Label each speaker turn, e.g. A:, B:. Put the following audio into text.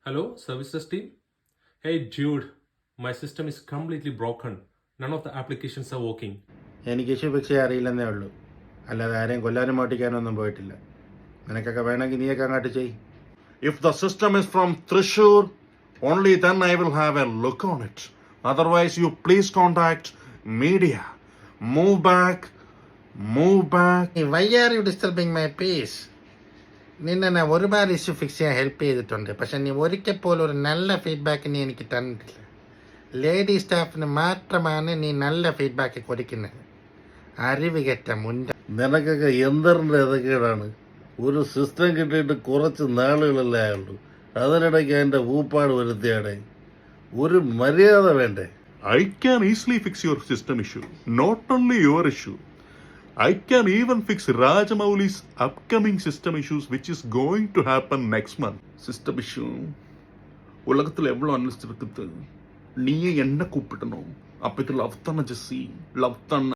A: Hello, services team. Hey, Jude, my system is completely broken. None of the applications are working.
B: എനിക്ക് issue fix ചെയ്യാൻ അറിയില്ലെന്നേ ഉള്ളൂ, അല്ലാതെ ആരെയും കൊല്ലാനും മോട്ടിക്കാനൊന്നും പോയിട്ടില്ല. നിനക്കൊക്കെ വേണമെങ്കിൽ നീയൊക്കെ അങ്ങോട്ട് ചെയ്.
C: If the system is from Thrissur, only then I will have a look on it. Otherwise, you please contact media. Move back.
B: Why are you disturbing my peace? നിന്നെ ഞാൻ ഒരുപാട് ഇഷ്യൂ ഫിക്സ് ചെയ്യാൻ ഹെൽപ്പ് ചെയ്തിട്ടുണ്ട്, പക്ഷെ നീ ഒരിക്കൽ പോലും ഒരു നല്ല ഫീഡ്ബാക്ക് നീ എനിക്ക് തന്നിട്ടില്ല. ലേഡി സ്റ്റാഫിന് മാത്രമാണ് നീ നല്ല ഫീഡ്ബാക്ക് കൊടുക്കുന്നത്. അറിവ് കെറ്റ മുൻപ്
D: നിനക്കൊക്കെ എന്തറിൻ്റെ ഇതൊക്കെയാണ്. ഒരു സിസ്റ്റം കിട്ടിയിട്ട് കുറച്ച് നാളുകളല്ലേ ആയുള്ളൂ, അതിനിടയ്ക്ക് അതിൻ്റെ ഊപ്പാട് വരുത്തിയാടെ. ഒരു മര്യാദ വേണ്ടേ?
C: I can easily fix your system issue. Not only your issue. I can even fix Rajamouli's upcoming system issues, which is going to happen next month. System issue. உலகத்தில் எவ்வளோ அனலிஸ்ட் இருக்குது, நீயே என்ன கூப்பிட்டணும்? அப்போ இது லவ் தானே ஜெஸ்ஸி, லவ் தானே.